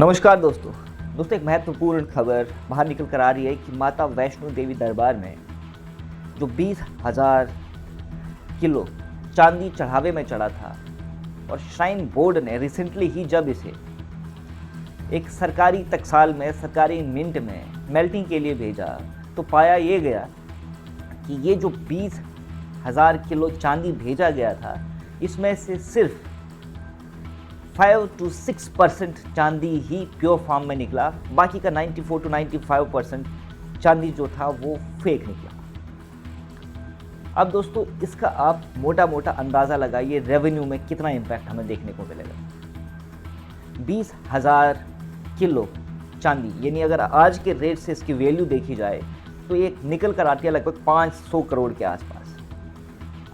नमस्कार दोस्तों। एक महत्वपूर्ण खबर बाहर निकल कर आ रही है कि माता वैष्णो देवी दरबार में जो 20,000 किलो चांदी चढ़ावे में चढ़ा था और श्राइन बोर्ड ने रिसेंटली ही जब इसे एक सरकारी टकसाल में, सरकारी मिंट में मेल्टिंग के लिए भेजा तो पाया ये गया कि ये जो 20,000 किलो चांदी भेजा गया था, इसमें से सिर्फ 5 to 6% चांदी ही प्योर फॉर्म में निकला। बाकी का 94 to 95% चांदी जो था वो फेक निकला। अब दोस्तों इसका आप मोटा मोटा अंदाज़ा लगाइए रेवेन्यू में कितना इम्पैक्ट हमें देखने को मिलेगा। 20,000 किलो चांदी, यानी अगर आज के रेट से इसकी वैल्यू देखी जाए तो ये निकल कर आती है लगभग 500 करोड़ के आसपास।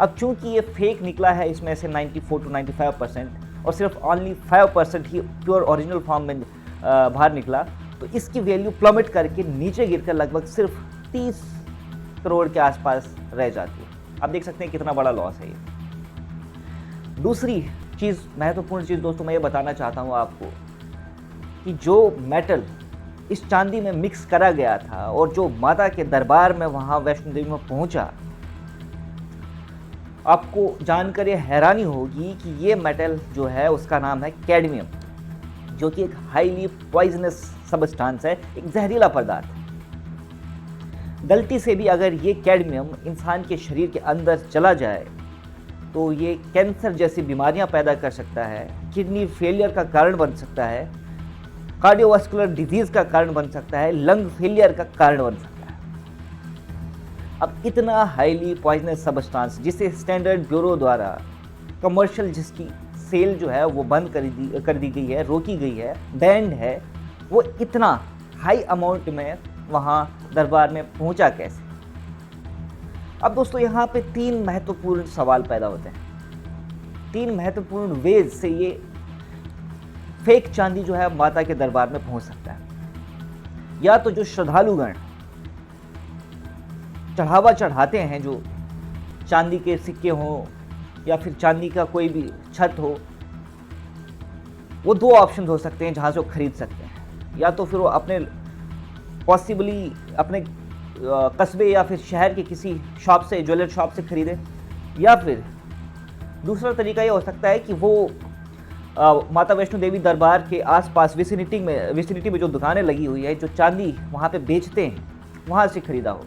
अब चूंकि ये फेक निकला है, इसमें से 94 to 95% और सिर्फ ओनली 5% ही प्योर ओरिजिनल फॉर्म में बाहर निकला, तो इसकी वैल्यू प्लमेट करके नीचे गिरकर लगभग सिर्फ 30 करोड़ के आसपास रह जाती है। आप देख सकते हैं कितना बड़ा लॉस है ये। दूसरी चीज़, महत्वपूर्ण चीज़ दोस्तों, मैं ये बताना चाहता हूँ आपको कि जो मेटल इस चांदी में मिक्स करा गया था और जो माता के दरबार में वहाँ वैष्णो देवी में पहुँचा, आपको जानकर ये हैरानी होगी कि ये मेटल जो है उसका नाम है कैडमियम, जो कि एक हाईली पॉइजनस सब्सटेंस है, एक जहरीला पदार्थ है। गलती से भी अगर ये कैडमियम इंसान के शरीर के अंदर चला जाए तो ये कैंसर जैसी बीमारियां पैदा कर सकता है, किडनी फेलियर का कारण बन सकता है, कार्डियोवास्कुलर डिजीज का कारण बन सकता है, लंग फेलियर का कारण बन सकता है। अब इतना हाईली पॉइजनस सब्सटेंस जिसे स्टैंडर्ड ब्यूरो द्वारा कमर्शियल, जिसकी सेल जो है वो बंद कर दी गई है, रोकी गई है, बैंड है, वो इतना हाई अमाउंट में वहाँ दरबार में पहुँचा कैसे? अब दोस्तों यहाँ पे 3 महत्वपूर्ण सवाल पैदा होते हैं। 3 महत्वपूर्ण वेज से ये फेक चांदी जो है माता के दरबार में पहुँच सकता है। या तो जो श्रद्धालुगण चढ़ावा चढ़ाते हैं, जो चांदी के सिक्के हों या फिर चांदी का कोई भी छत हो, वो 2 ऑप्शन हो सकते हैं जहाँ से वो खरीद सकते हैं। या तो फिर वो अपने पॉसिबली अपने कस्बे या फिर शहर के किसी शॉप से, ज्वेलर शॉप से खरीदे, या फिर दूसरा तरीका ये हो सकता है कि वो माता वैष्णो देवी दरबार के आसपास विसिनिटी में जो दुकानें लगी हुई है, जो चांदी वहाँ पे बेचते हैं, वहाँ से खरीदा हो।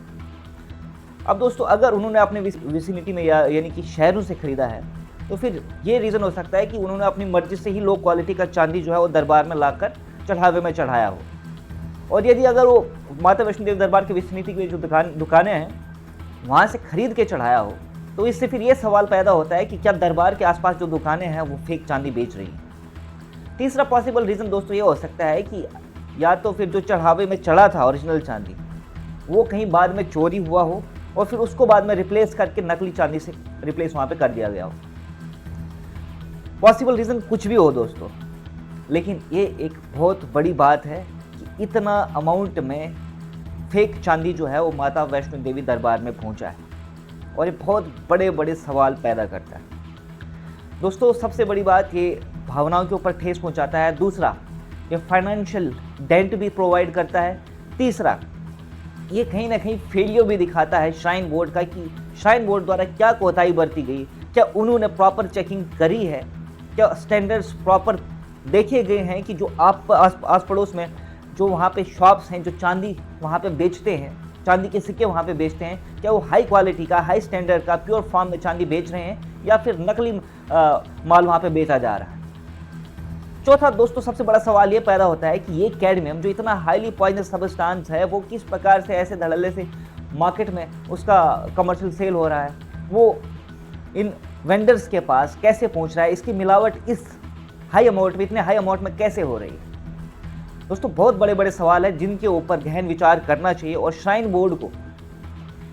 अब दोस्तों अगर उन्होंने अपने विसिनिटी में यानी कि शहरों से खरीदा है, तो फिर ये रीज़न हो सकता है कि उन्होंने अपनी मर्जी से ही लो क्वालिटी का चांदी जो है वो दरबार में लाकर चढ़ावे में चढ़ाया हो। और यदि अगर वो माता वैष्णो देवी दरबार के विसिनिटी की जो दुकानें हैं वहाँ से खरीद के चढ़ाया हो, तो इससे फिर ये सवाल पैदा होता है कि क्या दरबार के आसपास जो दुकानें हैं वो फेक चांदी बेच रही हैं। तीसरा पॉसिबल रीज़न दोस्तों ये हो सकता है कि या तो फिर जो चढ़ावे में चढ़ा था ओरिजिनल चांदी, वो कहीं बाद में चोरी हुआ हो और फिर उसको बाद में रिप्लेस करके नकली चांदी से रिप्लेस वहाँ पे कर दिया गया हो। पॉसिबल रीज़न कुछ भी हो दोस्तों, लेकिन ये एक बहुत बड़ी बात है कि इतना अमाउंट में फेक चांदी जो है वो माता वैष्णो देवी दरबार में पहुँचा है, और ये बहुत बड़े बड़े सवाल पैदा करता है। दोस्तों सबसे बड़ी बात, ये भावनाओं के ऊपर ठेस पहुँचाता है। दूसरा, ये फाइनेंशियल डेंट भी प्रोवाइड करता है। तीसरा, ये कहीं ना कहीं फेलियर भी दिखाता है श्राइन बोर्ड का, कि श्राइन बोर्ड द्वारा क्या कोताही बरती गई, क्या उन्होंने प्रॉपर चेकिंग करी है, क्या स्टैंडर्ड्स प्रॉपर देखे गए हैं कि जो आप आस पड़ोस में जो वहाँ पे शॉप्स हैं, जो चांदी वहाँ पे बेचते हैं, चांदी के सिक्के वहाँ पे बेचते हैं, क्या वो हाई क्वालिटी का, हाई स्टैंडर्ड का, प्योर फॉर्म में चांदी बेच रहे हैं या फिर नकली माल वहाँ पे बेचा जा रहा है। चौथा दोस्तों सबसे बड़ा सवाल ये पैदा होता है कि ये कैडमियम जो इतना हाईली पॉइजनस सब्सटेंस है, वो किस प्रकार से ऐसे धड़ल्ले से मार्केट में उसका कमर्शियल सेल हो रहा है, वो इन वेंडर्स के पास कैसे पहुंच रहा है, इसकी मिलावट इस हाई अमाउंट में, इतने हाई अमाउंट में कैसे हो रही है। दोस्तों बहुत बड़े बड़े सवाल हैं जिनके ऊपर गहन विचार करना चाहिए और श्राइन बोर्ड को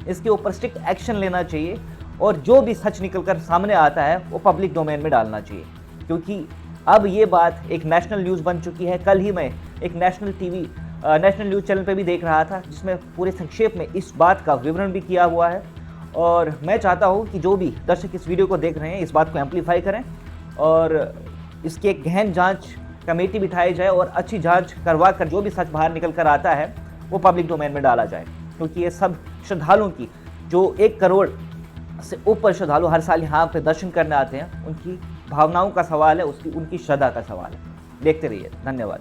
इसके ऊपर स्ट्रिक्ट एक्शन लेना चाहिए, और जो भी सच निकल कर सामने आता है वो पब्लिक डोमेन में डालना चाहिए, क्योंकि अब ये बात एक नेशनल न्यूज़ बन चुकी है। कल ही मैं एक नेशनल न्यूज़ चैनल पे भी देख रहा था, जिसमें पूरे संक्षेप में इस बात का विवरण भी किया हुआ है, और मैं चाहता हूँ कि जो भी दर्शक इस वीडियो को देख रहे हैं इस बात को एम्पलीफाई करें और इसकी एक गहन जांच कमेटी बिठाई जाए और अच्छी जांच करवा कर जो भी सच बाहर निकल कर आता है वो पब्लिक डोमेन में डाला जाए, क्योंकि ये सब श्रद्धालुओं की, जो 1 करोड़ से ऊपर श्रद्धालु हर साल यहाँ पे दर्शन करने आते हैं, उनकी भावनाओं का सवाल है, उनकी श्रद्धा का सवाल है। देखते रहिए, धन्यवाद।